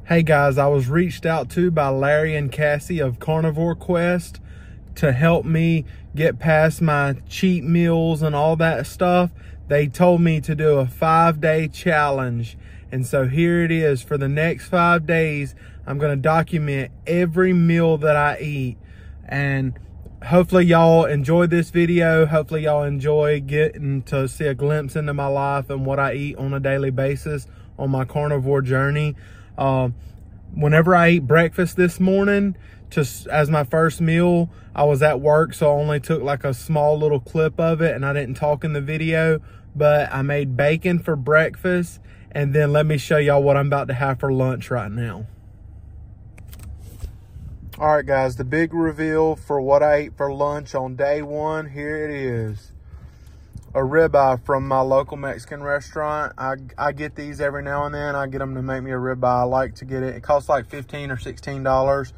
Hey guys, I was reached out to by Larry and Cassie of Carnivore Quest to help me get past my cheat meals and all that stuff. They told me to do a 5-day challenge. And so here it is. For the next 5 days, I'm going to document every meal that I eat. And hopefully y'all enjoy this video. Hopefully y'all enjoy getting to see a glimpse into my life and what I eat on a daily basis on my carnivore journey. Whenever I ate breakfast this morning, just as my first meal, I was at work, so I only took like a small little clip of it and I didn't talk in the video, but I made bacon for breakfast. And then let me show y'all what I'm about to have for lunch right now. All right, guys, the big reveal for what I ate for lunch on day one, here it is. A ribeye from my local Mexican restaurant. I get these every now and then. I get them to make me a ribeye. I like to get it. It costs like $15 or $16,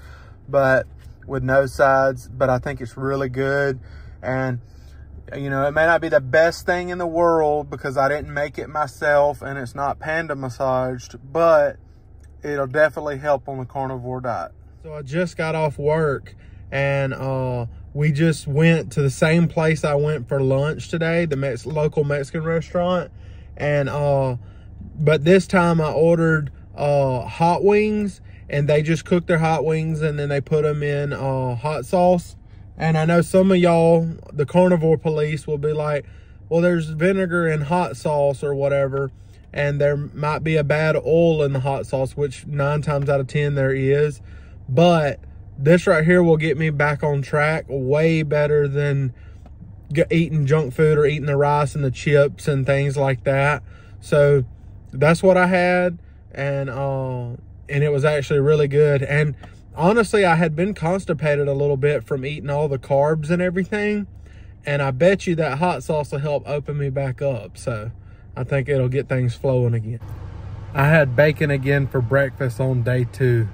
but with no sides, but I think it's really good. And you know, it may not be the best thing in the world because I didn't make it myself and it's not panda massaged, but it'll definitely help on the carnivore diet. So I just got off work and we just went to the same place I went for lunch today, the local Mexican restaurant. And but this time I ordered hot wings, and they just cooked their hot wings and then they put them in hot sauce. And I know some of y'all, the carnivore police, will be like, well, there's vinegar in hot sauce or whatever, and there might be a bad oil in the hot sauce, which 9 times out of 10 there is. But this right here will get me back on track way better than eating junk food or eating the rice and the chips and things like that. So that's what I had, and it was actually really good. And honestly, I had been constipated a little bit from eating all the carbs and everything, and I bet you that hot sauce will help open me back up. So I think it'll get things flowing again. I had bacon again for breakfast on day 2.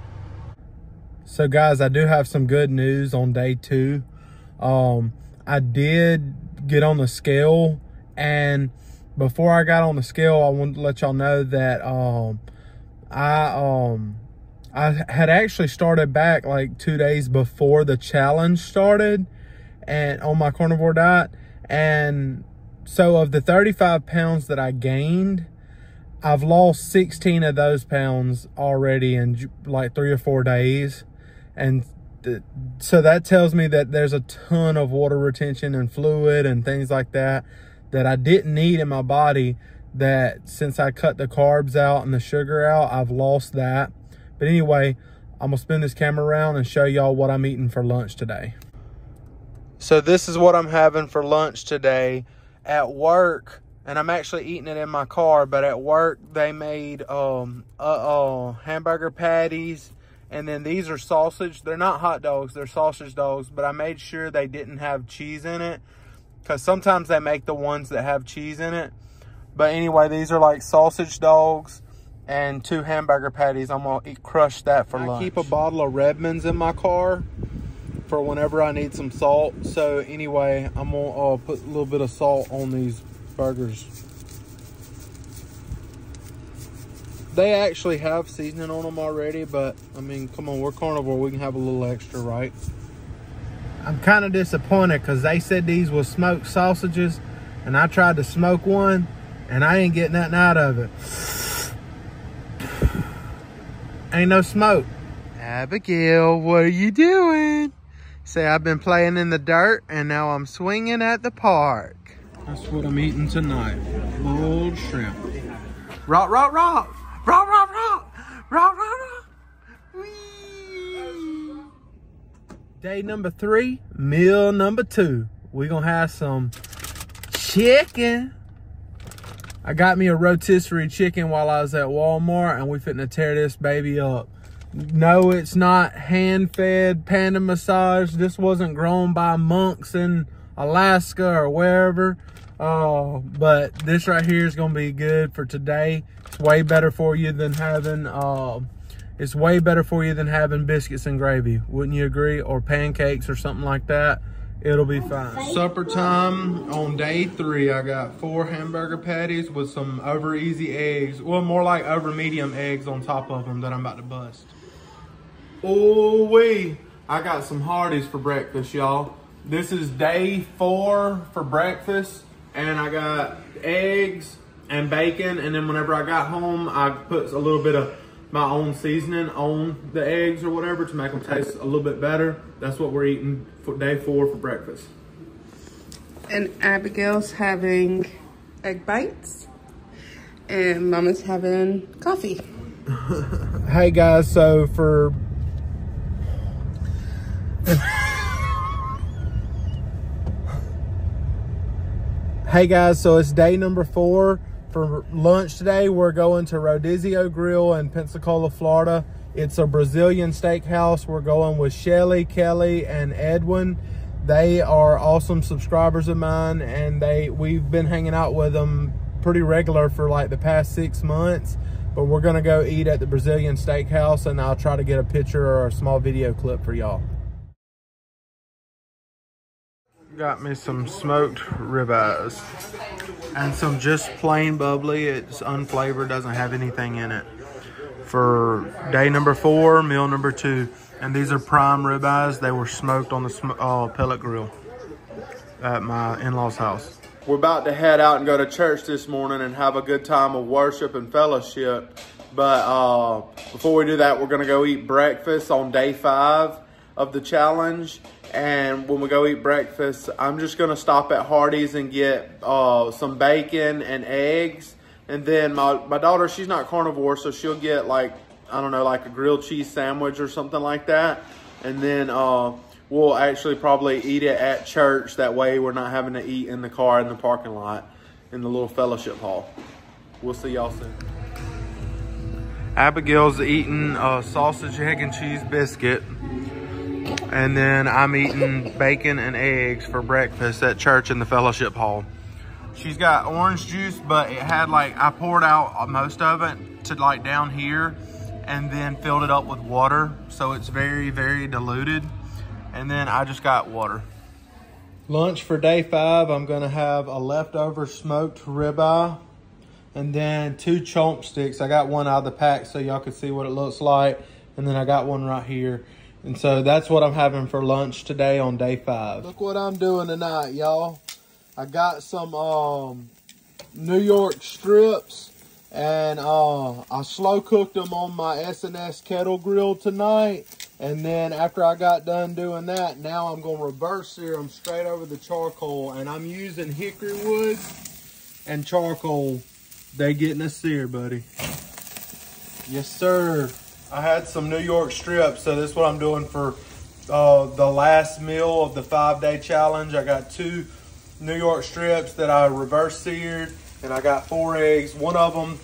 So guys, I do have some good news on day 2. I did get on the scale, and before I got on the scale, I wanted to let y'all know that I had actually started back like 2 days before the challenge started and on my carnivore diet. And so of the 35 pounds that I gained, I've lost 16 of those pounds already in like 3 or 4 days. And so that tells me that there's a ton of water retention and fluid and things like that I didn't need in my body, that since I cut the carbs out and the sugar out, I've lost that. But anyway, I'm gonna spin this camera around and show y'all what I'm eating for lunch today. So this is what I'm having for lunch today. At work, and I'm actually eating it in my car, but at work they made hamburger patties, and then these are sausage. They're not hot dogs, they're sausage dogs, but I made sure they didn't have cheese in it, because sometimes they make the ones that have cheese in it. But anyway, these are like sausage dogs and 2 hamburger patties. I'm gonna crush that for lunch. I keep a bottle of Redmond's in my car for whenever I need some salt. So anyway, I'm gonna put a little bit of salt on these burgers. They actually have seasoning on them already, but I mean, come on, we're carnivore, we can have a little extra, right? I'm kind of disappointed because they said these were smoked sausages, and I tried to smoke one and I ain't getting nothing out of it. Ain't no smoke. Abigail, what are you doing? Say, I've been playing in the dirt and now I'm swinging at the park. That's what I'm eating tonight. Boiled shrimp. Rock, rock, rock. Rock, rock, rock. Rock, rock, rock. Whee. Day number 3, meal number 2. We're gonna have some chicken. I got me a rotisserie chicken while I was at Walmart, and we finna tear this baby up. No, it's not hand-fed panda massage. This wasn't grown by monks in Alaska or wherever. But this right here is gonna be good for today. It's way better for you than having biscuits and gravy. Wouldn't you agree? Or pancakes or something like that. It'll be fine. Supper time on day 3. I got 4 hamburger patties with some over easy eggs. Well, more like over medium eggs on top of them that I'm about to bust. Oh-wee. I got some Hardee's for breakfast, y'all. This is day 4 for breakfast. And I got eggs and bacon. And then whenever I got home, I put a little bit of my own seasoning on the eggs or whatever to make them taste a little bit better. That's what we're eating for day 4 for breakfast. And Abigail's having egg bites. And Mama's having coffee. Hey guys, so for... Hey guys, so it's day number 4. For lunch today, we're going to Rodizio Grill in Pensacola, Florida. It's a Brazilian steakhouse. We're going with Shelly, Kelly, and Edwin. They are awesome subscribers of mine, and we've been hanging out with them pretty regular for like the past 6 months. But we're gonna go eat at the Brazilian steakhouse, and I'll try to get a picture or a small video clip for y'all. Got me some smoked ribeyes and some just plain bubbly. It's unflavored, doesn't have anything in it. For day number 4, meal number 2. And these are prime ribeyes. They were smoked on the pellet grill at my in-laws' house. We're about to head out and go to church this morning and have a good time of worship and fellowship. But before we do that, we're gonna go eat breakfast on day 5 of the challenge. And when we go eat breakfast, I'm just gonna stop at Hardee's and get some bacon and eggs. And then my daughter, she's not carnivore, so she'll get like, I don't know, like a grilled cheese sandwich or something like that. And then we'll actually probably eat it at church. That way we're not having to eat in the car in the parking lot in the little fellowship hall. We'll see y'all soon. Abigail's eating a sausage, egg, and cheese biscuit. And then I'm eating bacon and eggs for breakfast at church in the fellowship hall. She's got orange juice, but it had like, I poured out most of it to like down here and then filled it up with water. So it's very, very diluted. And then I just got water. Lunch for day 5, I'm gonna have a leftover smoked ribeye and then 2 chomp sticks. I got one out of the pack so y'all can see what it looks like. And then I got one right here. And so that's what I'm having for lunch today on day 5. Look what I'm doing tonight, y'all. I got some New York strips, and I slow cooked them on my S&S kettle grill tonight. And then after I got done doing that, now I'm gonna reverse sear them straight over the charcoal. And I'm using hickory wood and charcoal. They getting a sear, buddy. Yes, sir. I had some New York strips, so this is what I'm doing for the last meal of the 5-day challenge. I got 2 New York strips that I reverse seared, and I got 4 eggs. One of them,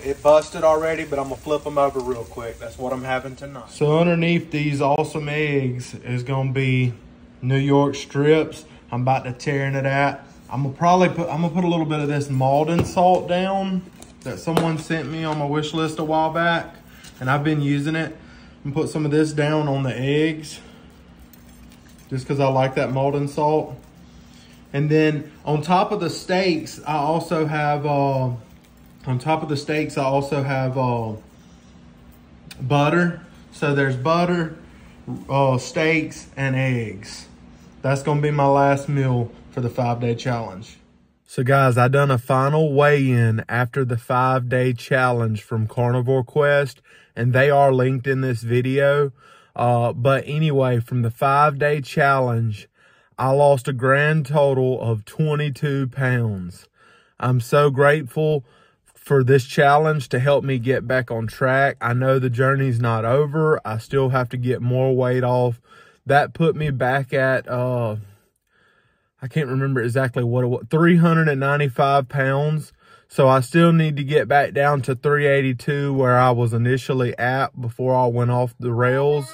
it busted already, but I'm gonna flip them over real quick. That's what I'm having tonight. So underneath these awesome eggs is gonna be New York strips. I'm about to tear it out. I'm gonna put a little bit of this Maldon salt down that someone sent me on my wish list a while back. And I've been using it. And put some of this down on the eggs, just because I like that Maldon salt. And then on top of the steaks, I also have butter. So there's butter, steaks, and eggs. That's gonna be my last meal for the 5-day challenge. So guys, I done a final weigh-in after the 5-day challenge from Carnivore Quest, and they are linked in this video. But anyway, from the 5-day challenge, I lost a grand total of 22 pounds. I'm so grateful for this challenge to help me get back on track. I know the journey's not over. I still have to get more weight off. That put me back at, I can't remember exactly what it was, 395 pounds. So I still need to get back down to 382 where I was initially at before I went off the rails.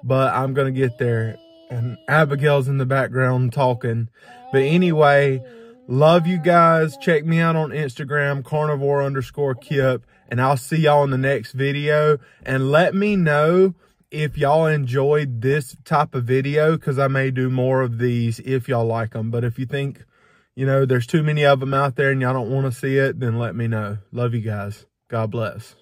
But I'm going to get there. And Abigail's in the background talking. But anyway, love you guys. Check me out on Instagram, carnivore_Kipp. And I'll see y'all in the next video. And let me know if y'all enjoyed this type of video, because I may do more of these if y'all like them. But if you think, you know, there's too many of them out there and y'all don't want to see it, then let me know. Love you guys. God bless.